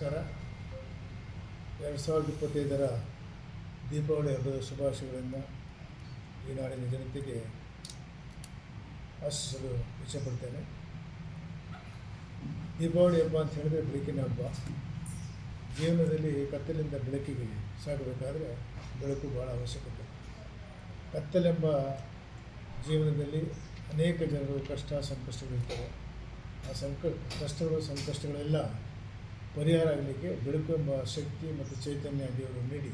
ನಮಸ್ಕಾರ. 2025ರ ದೀಪಾವಳಿ ಹಬ್ಬದ ಶುಭಾಶಯಗಳನ್ನು ಈ ನಾಡಿನ ಜನತೆಗೆ ಆಶಿಸಲು ಇಚ್ಛೆಪಡ್ತೇನೆ. ದೀಪಾವಳಿ ಹಬ್ಬ ಅಂತ ಹೇಳಿದ್ರೆ ಬೆಳಕಿನ ಹಬ್ಬ. ಜೀವನದಲ್ಲಿ ಕತ್ತಲಿಂದ ಬೆಳಕಿಗೆ ಸಾಗಬೇಕಾದ್ರೆ ಬೆಳಕು ಭಾಳ ಅವಶ್ಯಕತೆ. ಕತ್ತಲೆಂಬ ಜೀವನದಲ್ಲಿ ಅನೇಕ ಜನರು ಕಷ್ಟ ಸಂಕಷ್ಟಗಳಿರ್ತವೆ. ಆ ಕಷ್ಟಗಳು ಸಂಕಷ್ಟಗಳೆಲ್ಲ ಪರಿಹಾರ ಆಗಲಿಕ್ಕೆ ಬೆಳಕು ಎಂಬ ಶಕ್ತಿ ಮತ್ತು ಚೈತನ್ಯ ದೇವರು ನೀಡಿ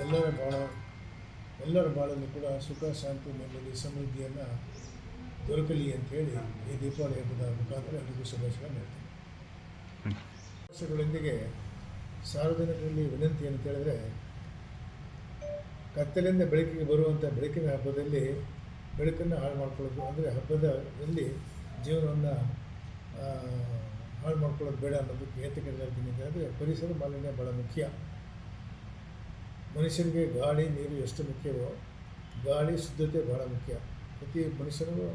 ಎಲ್ಲರ ಬಾಳಲ್ಲೂ ಕೂಡ ಸುಖ ಶಾಂತಿ ನೆಮ್ಮದಿ ಸಮೃದ್ಧಿಯನ್ನು ದೊರಕಲಿ ಅಂತೇಳಿ ಈ ದೀಪಾವಳಿ ಹಬ್ಬದ ಮುಖಾಂತರ ಎಲ್ಲರಿಗೂ ಶುಭಾಶಯ ನೀಡ್ತೀನಿ. ವರ್ಷಗಳೊಂದಿಗೆ ಸಾರ್ವಜನಿಕರಲ್ಲಿ ವಿನಂತಿ ಅಂತ ಹೇಳಿದ್ರೆ, ಕತ್ತಲಿಂದ ಬೆಳಕಿಗೆ ಬರುವಂಥ ಬೆಳಕಿನ ಹಬ್ಬದಲ್ಲಿ ಬೆಳಕನ್ನು ಹಾಳು ಮಾಡ್ಕೊಳ್ಳೋದು, ಅಂದರೆ ಹಬ್ಬದಲ್ಲಿ ಜೀವನವನ್ನು ಹಾಳು ಮಾಡ್ಕೊಳ್ಳೋದು ಬೇಡ ಅನ್ನೋದಕ್ಕೆ ಏತಕ್ಕೆ ಹೇಳ್ತೀನಿ ಅಂತಂದರೆ, ಪರಿಸರ ಮಾಲಿನ್ಯ ಭಾಳ ಮುಖ್ಯ. ಮನುಷ್ಯನಿಗೆ ಗಾಳಿ ನೀರು ಎಷ್ಟು ಮುಖ್ಯವೋ ಗಾಳಿ ಶುದ್ಧತೆ ಭಾಳ ಮುಖ್ಯ. ಪ್ರತಿ ಮನುಷ್ಯನಿಗೂ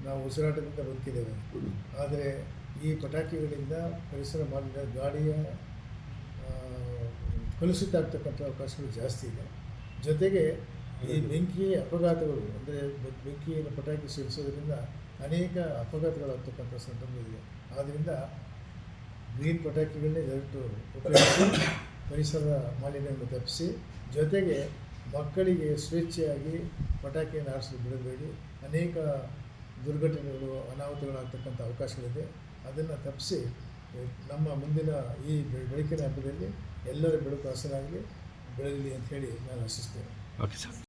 ನಾವು ಉಸಿರಾಟದಿಂದ ಬದುಕಿದ್ದೇವೆ. ಆದರೆ ಈ ಪಟಾಕಿಗಳಿಂದ ಪರಿಸರ ಮಾಲಿನ್ಯ, ಗಾಳಿಯ ಕಲುಷಿತ ಆಗ್ತಕ್ಕಂಥ ಅವಕಾಶಗಳು ಜಾಸ್ತಿ ಇದೆ. ಜೊತೆಗೆ ಈ ಬೆಂಕಿ ಅಪಘಾತಗಳು, ಅಂದರೆ ಬೆಂಕಿಯನ್ನು ಪಟಾಕಿ ಸಿಡಿಸೋದ್ರಿಂದ ಅನೇಕ ಅಪಘಾತಗಳಾಗ್ತಕ್ಕಂಥ ಸಂದರ್ಭ ಇದೆ. ಆದ್ದರಿಂದ ಗ್ರೀನ್ ಪಟಾಕಿಗಳನ್ನೇ ದಯವಿಟ್ಟು ಉಪಯೋಗಿಸಿ ಪರಿಸರ ಮಾಲಿನ್ಯವನ್ನು ತಪ್ಪಿಸಿ, ಜೊತೆಗೆ ಮಕ್ಕಳಿಗೆ ಸ್ವೇಚ್ಛೆಯಾಗಿ ಪಟಾಕಿಯನ್ನು ಆರಿಸಲು ಬಿಡಬೇಡಿ. ಅನೇಕ ದುರ್ಘಟನೆಗಳು ಅನಾಹುತಗಳಾಗ್ತಕ್ಕಂಥ ಅವಕಾಶಗಳಿದೆ. ಅದನ್ನು ತಪ್ಪಿಸಿ ನಮ್ಮ ಮುಂದಿನ ಈ ಬೆಳಕಿನ ಹಬ್ಬದಲ್ಲಿ ಎಲ್ಲರ ಬೆಳಕು ಹಸನಾಗಲಿ, ಬೆಳಗಲಿ ಅಂತ ಹೇಳಿ ನಾನು ಆಶಿಸ್ತೇನೆ. Okay sir.